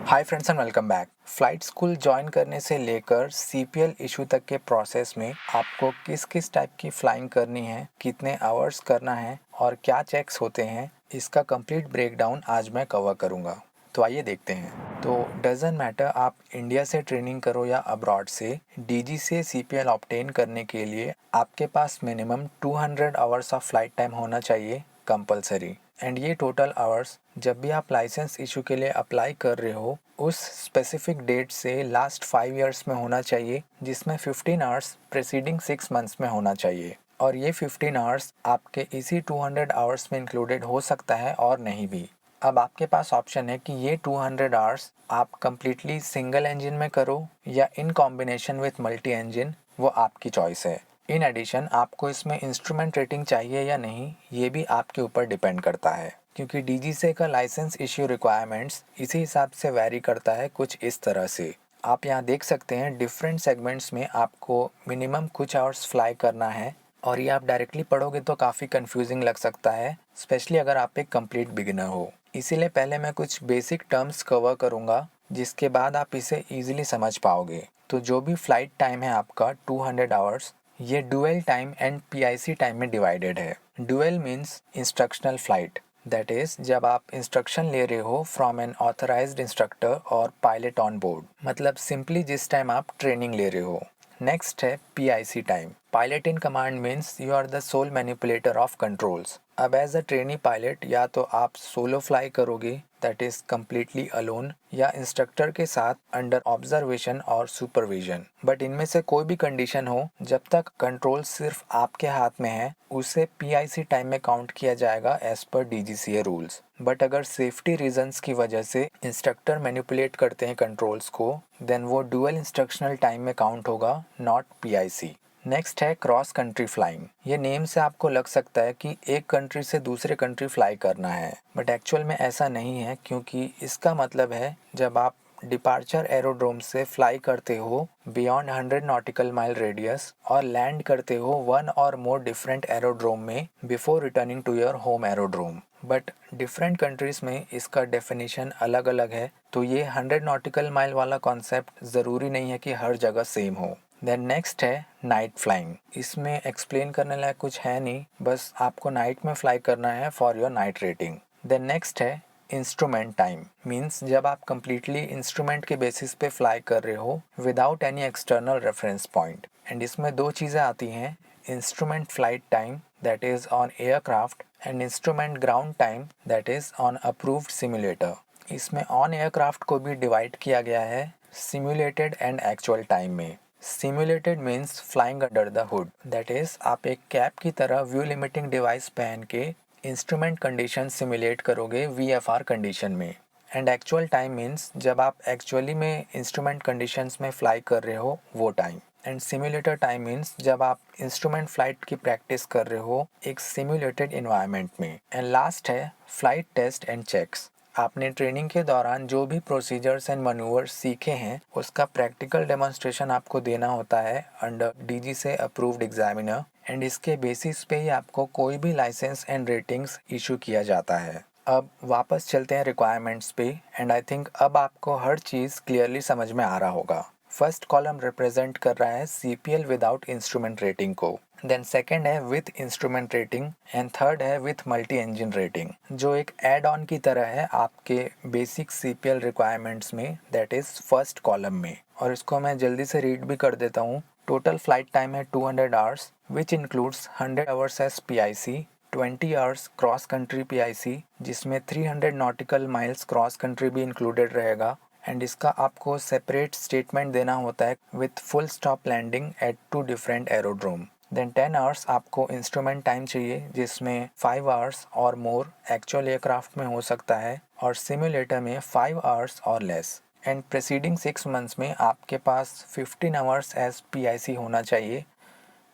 Hi friends and welcome back. Flight school join करने से लेकर सीपीएल इशू तक के प्रोसेस में आपको किस किस टाइप की फ़्लाइंग करनी है, कितने आवर्स करना है और क्या चेक्स होते हैं, इसका कंप्लीट ब्रेकडाउन आज मैं कवर करूँगा। तो आइए देखते हैं। तो डज़न्ट मैटर आप इंडिया से ट्रेनिंग करो या अब्रॉड से, डीजी से सीपीएल ऑब्टेन करने के लिए आपके पास minimum 200 hours of flight time होना चाहिए कंपलसरी। एंड ये टोटल आवर्स जब भी आप लाइसेंस इशू के लिए अप्लाई कर रहे हो उस स्पेसिफिक डेट से लास्ट 5 इयर्स में होना चाहिए, जिसमें 15 आवर्स प्रेसीडिंग 6 मंथ्स में होना चाहिए। और ये 15 आवर्स आपके इसी 200 आवर्स में इंक्लूडेड हो सकता है और नहीं भी। अब आपके पास ऑप्शन है कि ये 200 आवर्स आप कम्प्लीटली सिंगल इंजन में करो या in combination with multi engine, वो आपकी चॉइस है। इन एडिशन आपको इसमें इंस्ट्रूमेंट रेटिंग चाहिए या नहीं, ये भी आपके ऊपर डिपेंड करता है, क्योंकि डीजीसीए का लाइसेंस इश्यू रिक्वायरमेंट्स इसी हिसाब से वैरी करता है कुछ इस तरह से। आप यहाँ देख सकते हैं डिफरेंट सेगमेंट्स में आपको मिनिमम कुछ आवर्स फ्लाई करना है, और ये आप डायरेक्टली पढ़ोगे तो काफ़ी कंफ्यूजिंग लग सकता है, स्पेशली अगर आप एक कंप्लीट बिगिनर हो। इसीलिए पहले मैं कुछ बेसिक टर्म्स कवर करूँगा, जिसके बाद आप इसे ईजिली समझ पाओगे। तो जो भी फ्लाइट टाइम है आपका 200 आवर्स, ये dual time and PIC time में डिवाइडेड है। Dual means instructional flight, that is जब आप इंस्ट्रक्शन ले रहे हो फ्रॉम एन ऑथराइज्ड इंस्ट्रक्टर और पायलट ऑन बोर्ड, मतलब सिंपली जिस टाइम आप ट्रेनिंग ले रहे हो। नेक्स्ट है PIC time, pilot in command means you are the sole manipulator of controls. अब एज अ ट्रेनी पायलट या तो आप सोलो फ्लाई करोगे, दैट इज कम्प्लीटली अलोन, या इंस्ट्रक्टर के साथ अंडर ऑब्जर्वेशन और सुपरविजन। बट इनमें से कोई भी कंडीशन हो, जब तक कंट्रोल सिर्फ आपके हाथ में है, उसे पीआईसी टाइम में काउंट किया जाएगा as per DGCA rules. But अगर सेफ्टी रीजंस की वजह से इंस्ट्रक्टर मैनिपुलेट करते हैं कंट्रोल्स को, देन वो डुअल इंस्ट्रक्शनल टाइम में काउंट होगा, नॉट पीआईसी। नेक्स्ट है क्रॉस कंट्री फ्लाइंग। ये नेम से आपको लग सकता है कि एक कंट्री से दूसरे कंट्री फ्लाई करना है, बट एक्चुअल में ऐसा नहीं है, क्योंकि इसका मतलब है जब आप डिपार्चर एरोड्रोम से फ्लाई करते हो बियॉन्ड 100 नॉटिकल माइल रेडियस और लैंड करते हो one or more different aerodrome में before returning to your home aerodrome. But different countries में इसका डेफिनेशन अलग अलग है, तो ये 100 नॉटिकल माइल वाला कॉन्सेप्ट ज़रूरी नहीं है कि हर जगह सेम हो। देन नेक्स्ट है नाइट फ्लाइंग। इसमें एक्सप्लेन करने लायक कुछ है नहीं, बस आपको नाइट में फ्लाई करना है for your night rating. Then next है इंस्ट्रूमेंट टाइम, मीन्स जब आप कम्प्लीटली इंस्ट्रूमेंट के बेसिस पे फ्लाई कर रहे हो without any external reference point. And इसमें दो चीज़ें आती हैं, instrument flight time that is on aircraft and instrument ground time that is on approved simulator. इसमें ऑन एयरक्राफ्ट को भी डिवाइड किया गया है सिमुलेटेड एंड एक्चुअल टाइम में। Simulated means flying under the hood, that is आप एक cap की तरह व्यू लिमिटिंग डिवाइस पहन के इंस्ट्रूमेंट कंडीशन सिमुलेट करोगे वीएफआर कंडीशन में। एंड एक्चुअल टाइम मीन्स जब आप एक्चुअली में इंस्ट्रूमेंट कंडीशंस में फ्लाई कर रहे हो वो time. And simulator time means जब आप इंस्ट्रूमेंट फ्लाइट की प्रैक्टिस कर रहे हो एक सिमुलेटेड इन्वायरमेंट में। एंड लास्ट है फ्लाइट टेस्ट एंड चेक्स। आपने ट्रेनिंग के दौरान जो भी प्रोसीजर्स एंड मनूवर्स सीखे हैं उसका प्रैक्टिकल डेमोन्स्ट्रेशन आपको देना होता है अंडर डीजी से अप्रूव्ड एग्जामिनर, एंड इसके बेसिस पे ही आपको कोई भी लाइसेंस एंड रेटिंग्स इशू किया जाता है। अब वापस चलते हैं रिक्वायरमेंट्स पे, एंड आई थिंक अब आपको हर चीज़ क्लियरली समझ में आ रहा होगा। फर्स्ट कॉलम रिप्रेजेंट कर रहा है सीपीएल विदाउट इंस्ट्रूमेंट रेटिंग को, देन सेकंड है with instrument rating, and third है विथ मल्टी इंजन रेटिंग, जो एक एड ऑन की तरह है आपके बेसिक सीपीएल रिक्वायरमेंट्स में, दैट इज फर्स्ट कॉलम में। और इसको मैं जल्दी से रीड भी कर देता हूँ। टोटल फ्लाइट टाइम है 200 hours which includes 100 hours as PIC, 20 hours cross country PIC, जिसमें 300 नॉटिकल माइल्स क्रॉस कंट्री भी इंक्लूडेड रहेगा, एंड इसका आपको सेपरेट स्टेटमेंट देना होता है with full stop landing at 2 different aerodrome. Then 10 hours आपको इंस्ट्रूमेंट टाइम चाहिए, जिसमें 5 आवर्स और मोर एक्चुअल एयरक्राफ्ट में हो सकता है और सिमुलेटर में 5 आवर्स और लेस। एंड प्रेसीडिंग 6 मंथ्स में आपके पास 15 आवर्स एज पीआईसी होना चाहिए,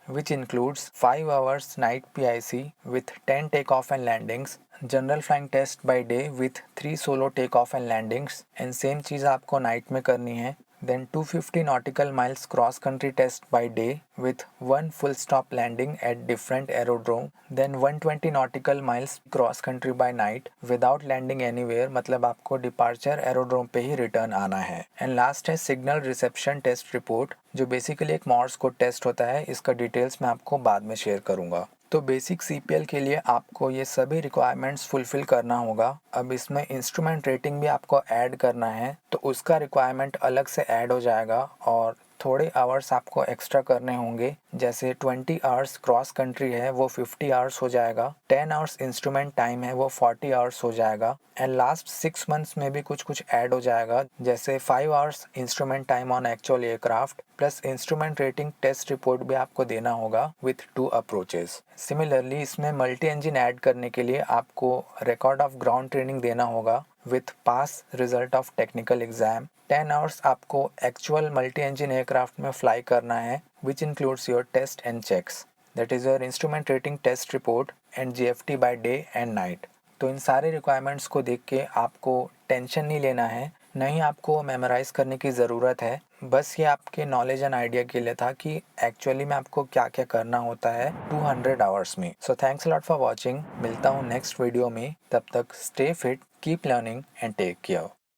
which includes 5 hours night PIC with 10 takeoff and landings, general flying test by day with 3 solo takeoff and landings, and same चीज़ आपको नाइट में करनी है then 250 nautical miles cross country test by day with one full stop landing at different aerodrome, then 120 nautical miles cross country by night without landing anywhere, मतलब आपको departure aerodrome पे ही return आना है। And last है signal reception test report, जो basically एक Moore's code test होता है। इसका डिटेल्स मैं आपको बाद में शेयर करूंगा। तो बेसिक CPL के लिए आपको ये सभी रिक्वायरमेंट्स फुलफिल करना होगा। अब इसमें इंस्ट्रूमेंट रेटिंग भी आपको ऐड करना है, तो उसका रिक्वायरमेंट अलग से ऐड हो जाएगा और थोड़े आवर्स आपको एक्स्ट्रा करने होंगे। जैसे 20 आवर्स क्रॉस कंट्री है वो 50 आवर्स हो जाएगा, 10 आवर्स इंस्ट्रूमेंट टाइम है वो 40 आवर्स हो जाएगा, एंड लास्ट 6 मंथ्स में भी कुछ ऐड हो जाएगा, जैसे 5 hours instrument time on actual aircraft plus instrument rating test report भी आपको देना होगा विथ 2 अप्रोचेस। सिमिलरली इसमें मल्टी इंजन ऐड करने के लिए आपको रिकॉर्ड ऑफ ग्राउंड ट्रेनिंग देना होगा with pass result of technical exam. 10 hours आपको एक्चुअल मल्टी इंजन एयरक्राफ्ट में फ्लाई करना है, which includes your test and checks, that is your instrument rating test report and GFT by day and night. तो इन सारे requirements को देख के आपको टेंशन नहीं लेना है, नहीं आपको मेमोराइज करने की ज़रूरत है। बस ये आपके नॉलेज एंड आइडिया के लिए था कि एक्चुअली में आपको क्या क्या करना होता है 200 आवर्स में। So thanks lot for watching. मिलता हूँ नेक्स्ट वीडियो में, तब तक stay fit, keep learning and take care.